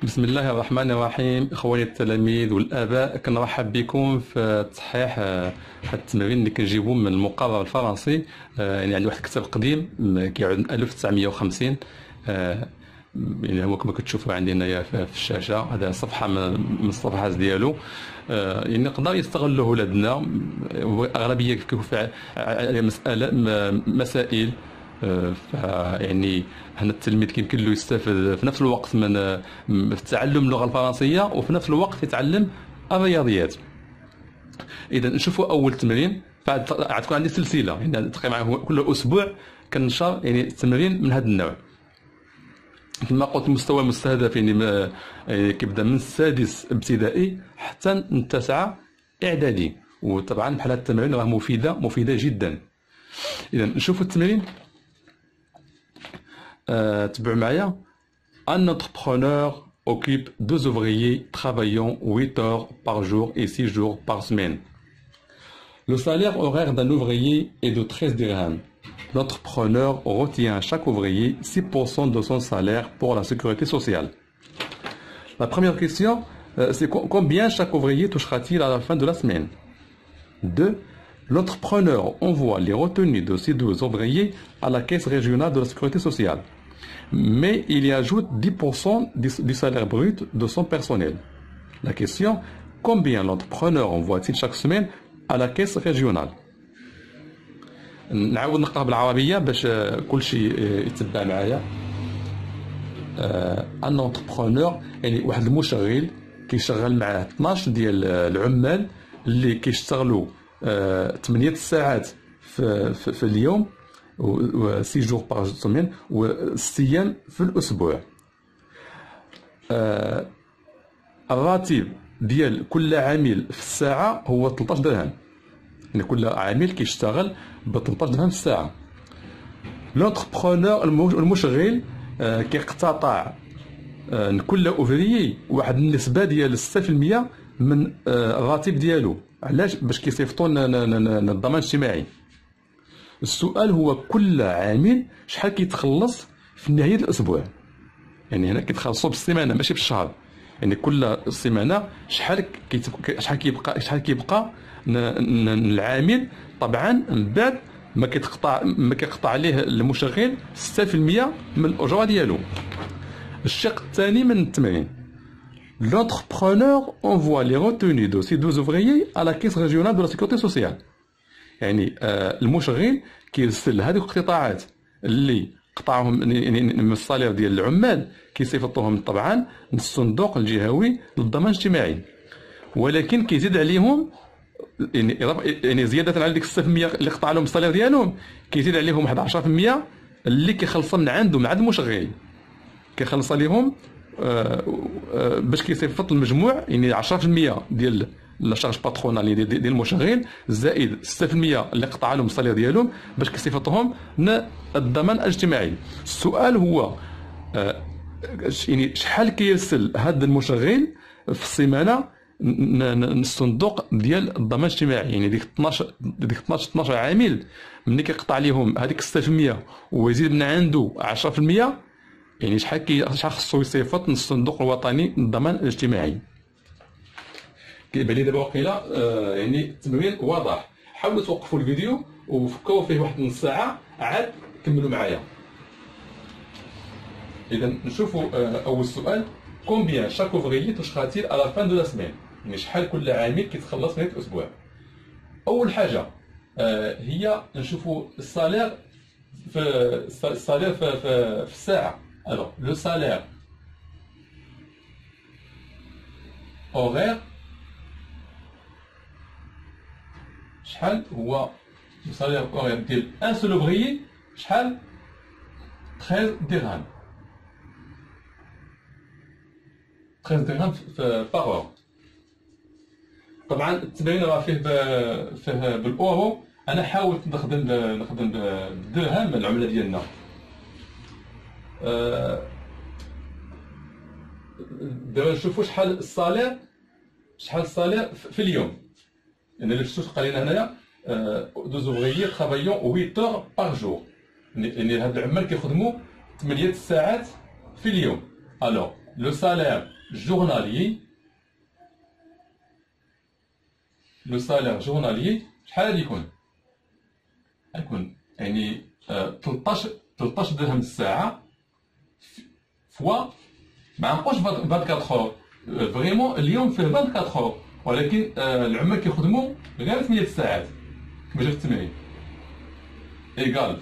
بسم الله الرحمن الرحيم. اخواني التلاميذ والاباء، كنرحب بكم في تصحيح هاد التمارين اللي كنجيبو من المقرر الفرنسي. يعني عندي واحد الكتاب قديم كيعود من 1950. يعني هو كما كتشوفوا عندي هنايا في الشاشه، هذا صفحه من الصفحات ديالو. يعني نقدر يستغلوه ولادنا. اغلبيه كيكون فيها مساله مسائل. يعني هنا التلميذ كيمكن له يستافد في نفس الوقت في تعلم اللغه الفرنسيه، وفي نفس الوقت يتعلم الرياضيات. اذا نشوفوا اول تمرين. غتكون عندي سلسله، يعني تقريبا كل اسبوع كنشر يعني تمرين من هذا النوع. كما قلت المستوى المستهدف يعني كيبدا من السادس ابتدائي حتى التاسعه اعدادي. وطبعا بحال هاد التمارين راه مفيده جدا. اذا نشوفوا التمرين. تبعوا معايا. Un entrepreneur occupe 2 ouvriers travaillant 8 heures par jour et 6 jours par semaine. Le salaire horaire d'un ouvrier est de 13 dirhams. L'entrepreneur retient à chaque ouvrier 6% de son salaire pour la sécurité sociale. La première question, c'est combien chaque ouvrier touchera-t-il à la fin de la semaine? 2. L'entrepreneur envoie les retenues de ces 2 ouvriers à la caisse régionale de la sécurité sociale, mais il y ajoute 10% du salaire brut de son personnel. La question, combien l'entrepreneur envoie-t-il chaque semaine à la caisse régionale? نعاود نقرا بالعربيه باش كل شيء يتبع معايا. ان انتربرونور يعني واحد المشغل كيشغل معاه 12 ديال العمال اللي كيشتغلوا 8 ساعات في اليوم، و 6 جور باغ سومين، و 6 ايام في الاسبوع. الراتب ديال كل عامل في الساعه هو 13 درهم، يعني كل عامل كيشتغل ب 13 درهم في الساعه. لونتربرونور المشغل كيقتطع كل اوفريي واحد النسبه ديال 6% من الراتب ديالو. علاش؟ باش كيصيفطوا الضمان الاجتماعي. السؤال هو كل عامل شحال كيتخلص في نهايه الاسبوع. يعني هنا كيتخلصوا بالسيمانه ماشي بالشهر، يعني كل سيمانه شحال كيبقى العامل. طبعا من بعد ما كيقطع عليه المشغل 6% من الاجره ديالو. الشق الثاني من التمرين. L'entrepreneur envoie les retenues de ces 2 ouvriers à la caisse régionale de la sécurité sociale. يعني المشغل كيرسل هذوك القطاعات اللي قطعهم يعني من الصالير ديال العمال، كيصيفطوهم طبعا للصندوق الجهوي للضمان الاجتماعي، ولكن كيزيد عليهم يعني زياده على ديك 6% اللي قطع لهم الصالير ديالهم، كيزيد عليهم واحد 10% اللي كيخلصوا من عنده مع المشغل، كيخلص عليهم باش كيصيفط المجموع يعني 10% ديال لا شارج باترونال ديال المشغل، زائد 6% اللي قطع لهم الصالير ديالهم باش كيصيفطوهم للضمان الاجتماعي. السؤال هو يعني شحال كيرسل هذا المشغل في السيمانه الصندوق ديال الضمان الاجتماعي. يعني ديك 12 عامل ملي كيقطع لهم هذيك 6% ويزيد من عنده 10%، يعني شحال خصو يصيفط للصندوق الوطني للضمان الاجتماعي. كيبان لي دابا واقيلا يعني التمرين واضح. حاولوا توقفوا الفيديو وفكروا فيه واحد نص ساعه عاد كملوا معايا. اذا نشوفوا اول سؤال. كومبيان شاك اوفريي توشخاتيل على لا فان دو لا سيمين، يعني شحال كل عامل كيتخلص نهايه الاسبوع. اول حاجه هي نشوفوا السالير في الساعه. Alors, le salaire horaire شحال هو le salaire horaire ديال un seul ouvrier شحال 13 درهم. 13 درهم par heure. طبعا التمرين راه فيه بالاورو. انا حاولت نخدم بالدرهم العمله ديالنا. دابا نشوفوا شحال الصالير في اليوم. يعني اللي شفتوا قال لنا هنايا 2 ouvriers travaillant 8 heures par jour. يعني هاد العمال كيخدموا 8 ساعات في اليوم. الوغ لو سالير جورنالي، لو سالير جورنالي شحال غادي يكون؟ غيكون يعني 13 درهم الساعة فوا، ما نبقاوش 24 اور، فريمون اليوم فيه 24 اور، ولكن العمال كيخدموا غير 8 ساعات كما جا في التمرين. ايكال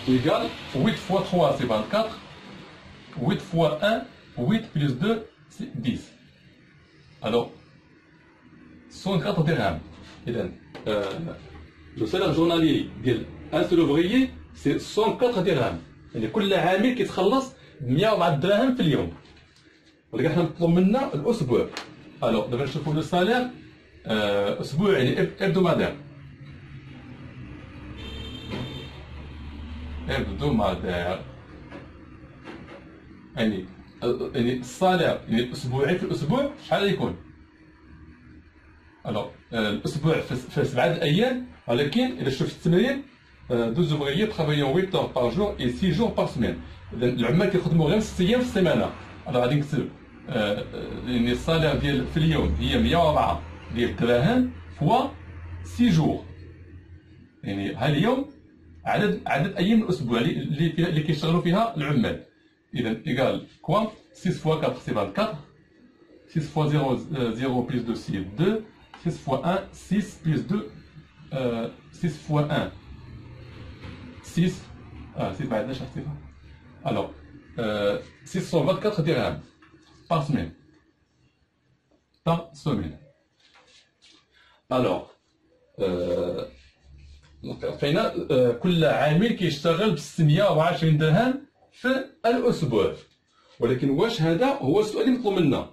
égal 8 fois 3 c'est 24, 8 fois 1, 8 plus 2 c'est 10. Alors 104 dirhams. إذن le salaire journalier ديال un seul ouvrier c'est 104 درهم، يعني كل عامل كيتخلص 104 دراهم في اليوم، ولكن حنا مطلوب منا الأسبوع. ألوغ دابا نشوفو لو سالير أسبوع يعني hebdomadaire. hebdomadaire يعني الصالير يعني الأسبوعي في الأسبوع شحال يكون؟ ألوغ الأسبوع في 7 أيام، ولكن إلا شفت التمرين 12 ouvriers travaillant 8 heures par jour et 6 jours par semaine. إذا العمال كيخدموا غير 6 أيام في السيمانة. ألوغ غادي نكتب يعني الصالير ديال في اليوم هي 104 ديال الدراهم فوا 6 جور، يعني ها اليوم عدد أيام الأسبوع اللي كيشتغلوا فيها العمال. إذا إيكال كوا 6 فوا 4 سي 24، 6 فوا 0 بلس 2 سي 2، 6 فوا 1 6 بلس 2 6 فوا 1 6 6 بعد 11 صفر. Alors 624 dirhams par semaine. Par semaine. Alors لقينا كل عامل كيشتغل ب 624 درهم في الأسبوع، ولكن واش هذا هو السؤال اللي مطلوب منا؟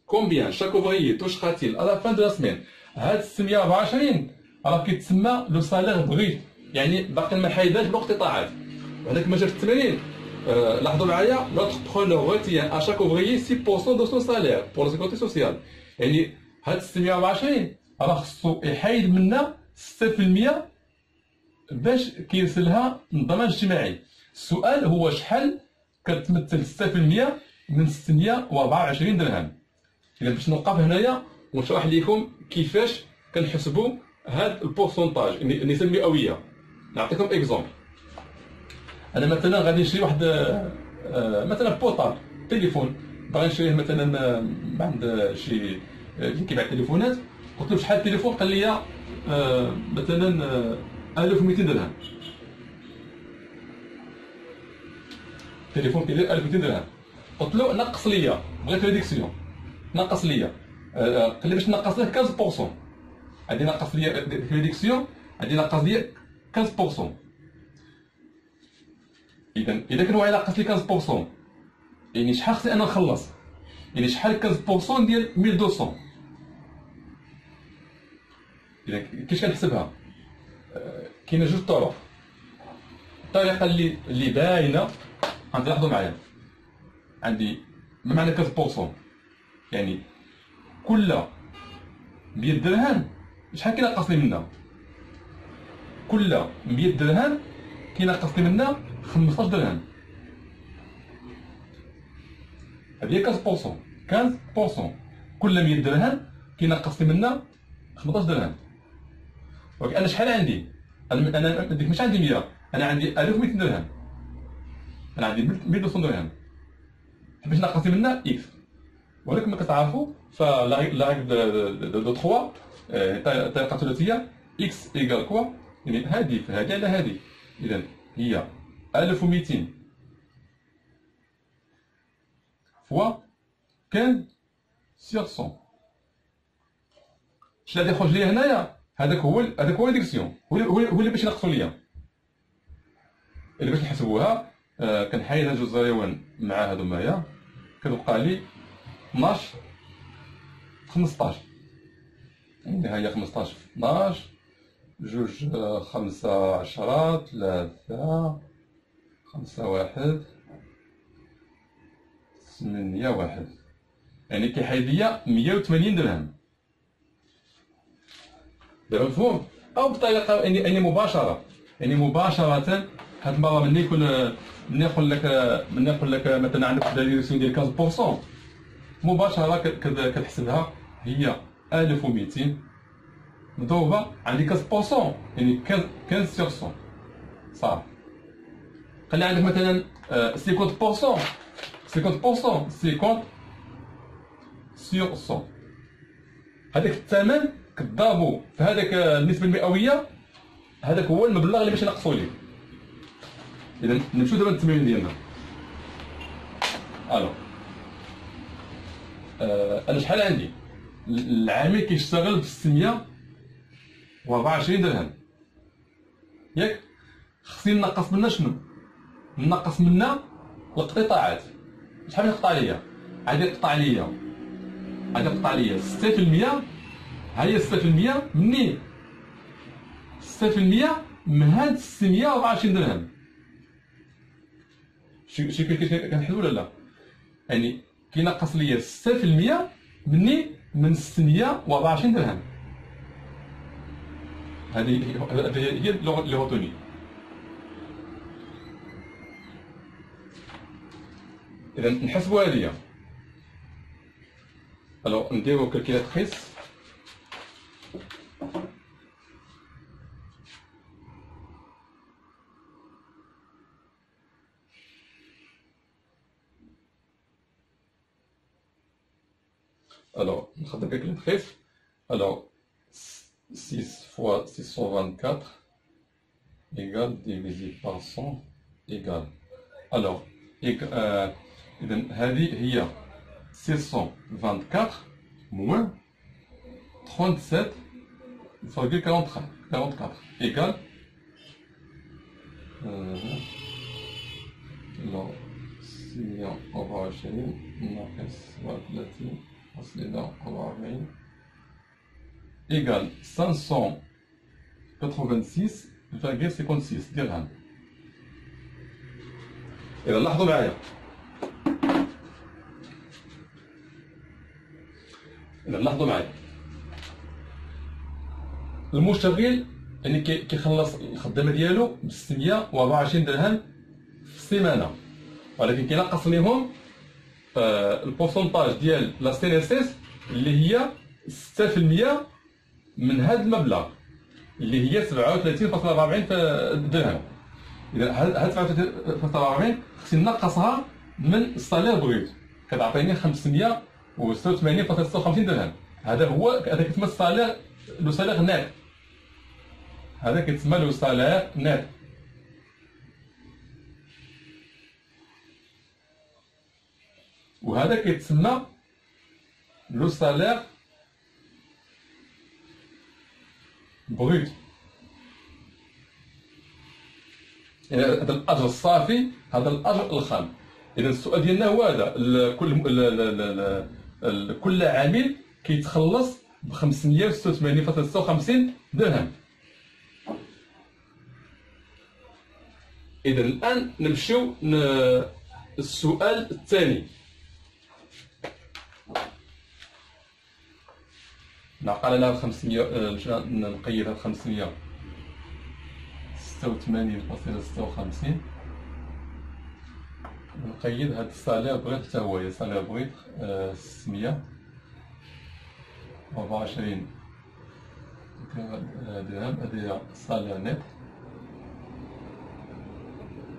كومبيان شاك اوفريي توشخا-t-il à la fin de la semaine؟ هاد 624 راه كيتسمى لو سالير بغيت، يعني باقي ما حيداش بالاقتطاعات، وهذاك ما جا في التمرين. لاحظوا معايا notre preneur retient à chaque ouvrier 6% de son salaire pour la sécurité sociale. يعني هاد 624 راه خصو يحيد منا 6% باش كيرسلها للضمان الاجتماعي. السؤال هو شحال كتمثل 6% من 624 درهم. اذا باش نوقف هنايا ونشرح لكم كيفاش كنحسبوا هاد البورسونتاج النسبه المئويه. نعطيكم اكزومبل. انا مثلا غادي نشري واحد مثلا بوطابل تليفون، باغي نشريه مثلا عند شي اللي كيبيع تليفونات، قلت له شحال التليفون؟ قال لي مثلا 1200 درهم. التليفون كيدير 1200 درهم. قلت له نقص ليا، بغيت ريديكسيون، نقص ليا. قال لي باش نقص ليه 15%. غادي نقص ليا ريديكسيون، غادي نقص ليا 15%. اذا كان هو ينقص لي 15%، يعني شحال خصني انا نخلص؟ يعني شحال 15% ديال 1200؟ اذا كيفاش كنحسبها؟ كاينه جوج طرق. الطريقه اللي باينه غنلاحظوا معايا، عندي ما معنى 15%؟ يعني كل 100 درهم شحال كينقص لي منها؟ كل 100 درهم كينقص لي منها 15 درهم. هذه 15%. 15% كل 100 درهم كينقص لي منها 15 درهم. ولكن انا شحال عندي؟ انا ديك مش عندي 100، انا عندي 1200 درهم، انا عندي 1200 درهم. باش نقص لي منها اكس، ولكن ما كتعرفوا فلا ريغل دو 3 الطريقه الثلاثيه اكس ايكال كوا، يعني هذه على هذه. اذا هي 1200 فوا 15 sur 100. اش اللي يخرج لي هنايا؟ هذاك هو ديكسيون، هو اللي باش ينقصوا ليا. اللي باش نحسبوها كنحيد جوج زريون مع هادو معايا، كتبقى لي 12 15. يعني ها هي 15 في 12 جوج 5 10 3 5 1 8 1، يعني كيحيد ليا 180 درهم. دابا مفهوم؟ او بطريقه يعني مباشره. يعني مباشره هاد المره ملي نقول لك مثلا عندك فالوريزاسيون ديال 15%، مباشره كتحسبها هي 1200 مضروبه عندي 15%، يعني 15 sur 100 صافي. خلي عندك مثلا 50%، 50% 50 sur 100. هذاك الثمن كتضربو في هذاك النسبه المئويه، هذاك هو المبلغ اللي باش نقصوا ليه. اذا نمشيو دابا للتمرين ديالنا. الو انا شحال عندي؟ العامل كيشتغل ب 624 درهم، ياك؟ خصني نقص منها شنو؟ نقص منها القطاعات. شحال يقطع ليا؟ عادي يقطع ليا 6%. ها هي 6% منين؟ 6% من هاد 624 درهم. شي كنحسبوا ولا لا؟ يعني كينقص ليا 6% مني من 624 درهم. هذه هي اللي غوتوني. اذا نحسبوا هذه. الو نديرو كالكيلاتريس. Alors, نخدم calculatrice. Alors, 6 fois 624 égale divisé par 100 égale. Alors, إذن هذه هي 624 moins 37,44 égale. Alors, 624 ناقص 37 أصلنا 44 égale 586,56 درهم. إذا لاحظوا معايا، المشتغل يعني كيخلص الخدامه ديالو ب 624 درهم في السيمانه، ولكن كينقص ليهم البورسونتاج ديال لا سي اس اس اللي هي 6% من هذا المبلغ اللي هي 37.44 درهم. اذا هاد 37.44 خصني نقصها من الصالير بغيت، كتعطيني 586.56 درهم. هذا كيتسمى الصالير لو سالير نت. هذا كيتسمى لو سالير نت. وهذا كيتسمى لو سالير بغيت. يعني هذا الاجر الصافي، هذا الاجر الخام. اذا السؤال ديالنا هو هذا، كل عامل كيتخلص ب 586.56 درهم. اذا الان نمشيو السؤال الثاني. نعقل لها 500، مشينا نقيدها 586.56. نقيد هاد الصالير بغيت حتى هو، صالير بغيت 624 درهم. هذه صالير نت،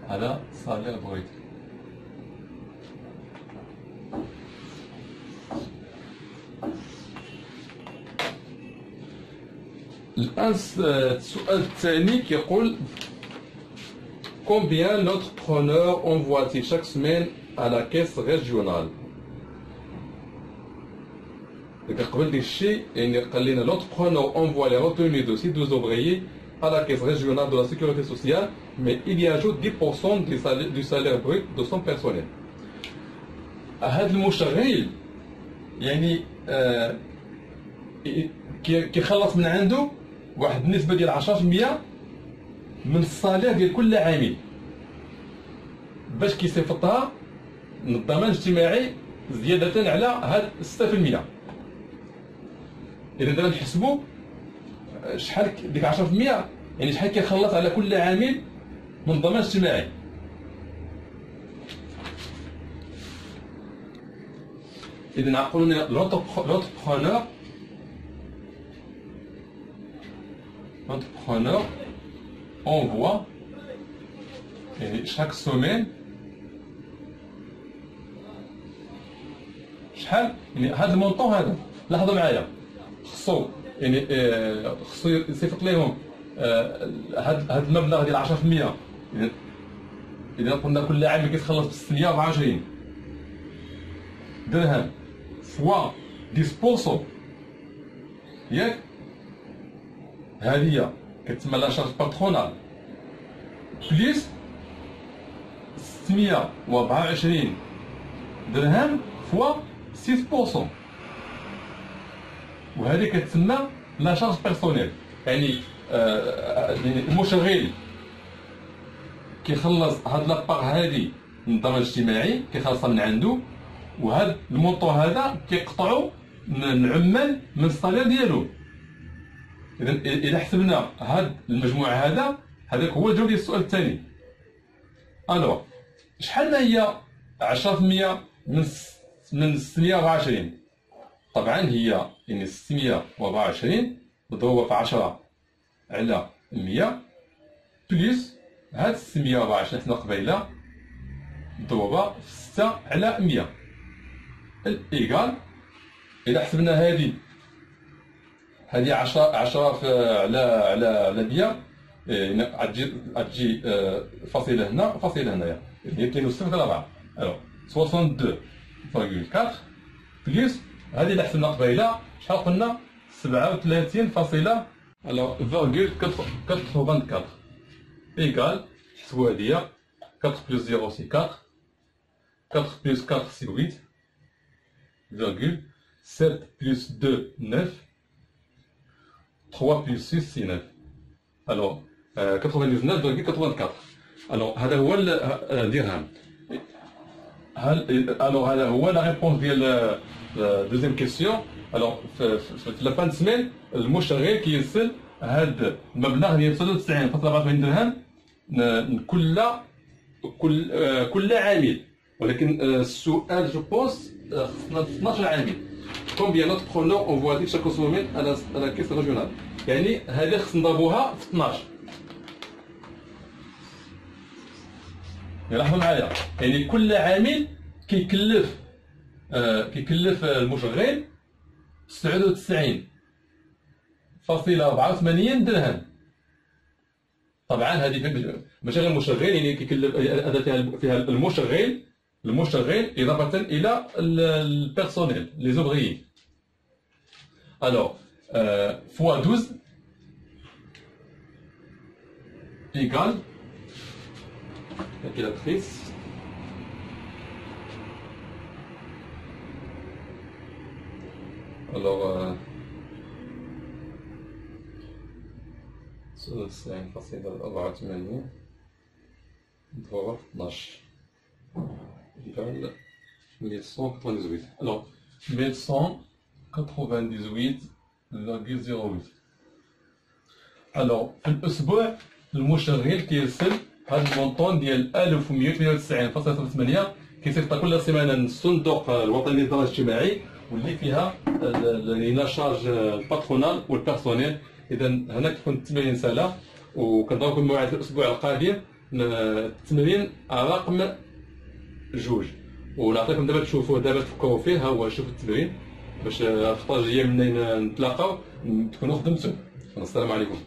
هذا صالير بغيت. الآن السؤال الثاني كيقول combien l'entrepreneur envoie-t-il chaque semaine à la caisse régionale. قبل داك الشيء يعني قال لنا l'entrepreneur envoie les retenues de ses deux ouvriers à la caisse régionale de la sécurité sociale, mais il y ajoute 10% du salaire brut de son personnel. هذا المشغل يعني كيخلص من عنده واحد النسبة ديال 10% من الصالير ديال كل عامل باش كيصيفطها من الضمان الاجتماعي زيادة على هاد 6%. إذا دابا نحسبو شحال ديك 10% يعني شحال كيخلص على كل عامل من الضمان الاجتماعي. إذا عقلوا لنا l'entrepreneur envoie يعني chaque semaine شحال يعني هذا المونطون هذا. لاحظوا معايا خصو يعني خصو يصيفط لهم هذا المبلغ ديال 10%. إذا قلنا كل عام كيتخلص ب 624 درهم فوا 10%، ياك هذه كتسمى لا شارج باترونال بليس 624 درهم فوا 6%، وهذه كتسمى لا شارج بيرسونيل. يعني المشغل كيخلص هاد لاباغ هادي من الضمان الاجتماعي كيخلصها من عنده، وهاد المونطون هذا كيقطعو العمال من الصالير ديالو. اذا حسبنا هاد المجموع هذاك هو الجواب ديال السؤال الثاني. الوغ شحال ما هي 10% من 624؟ طبعا هي يعني 624 مضروبه في 10 على 100 بليس هاد 624 حنا قبيله مضروبه في 6 على 100 ايكال. اذا حسبنا هذه 10 على 100 غتجي فاصله هنا وفاصله هنايا، هي 2.4. الوغ 62.4 بليس هذه اللي حسبنا قبيله شحال قلنا 37 فاصله الوغ فيرغول 84 ايكال. حسبوا هذه 4 بلس 0 سي 4 بلس 4 سي 8 virgule 7 plus 2 9 3 plus 6 c'est 9. alors 99.84. alors هذا هو الدرهم. alors هذا هو لا ريبونس ديال دوزيام كيسيون. alors في لابان سمين المشغل كيرسل هذا المبلغ ديال 99.84 درهم كل عامل، ولكن السؤال جو بونس خصنا 12 عامل. كومبيان نوتبرونور اونفوا chaque semaine à la caisse régionale. يعني هذه خصنا نضربوها في 12. لاحظوا معايا يعني كل عامل كيكلف المشغل 99.84 درهم. طبعا هذه ماشي غير المشغل، يعني كيكلف فيها المشغل إضافة إلى البيرسونيل لي زوفريي. الوغ فوا 12 إيكال calculatrice الوغ 99.84 مضروبة في 12 égale 1198. alors 1198,08. alors في الأسبوع المشغل كيرسل هاد المونطون ديال 1198.8 كيصيفط كل سيمانه للصندوق الوطني للضمان الاجتماعي واللي فيها لا شارج الباترونال والبيرسونيل. اذا هنا كتكون التمرين سهله، وكنضربكم موعد الاسبوع القادم التمرين رقم 2 ونعطيكم دابا تشوفوه دابا تفكروا فيه. ها هو شوفوا التمرين باش الخطره الجايه منين نتلاقاو تكونوا خدمتوا. السلام عليكم.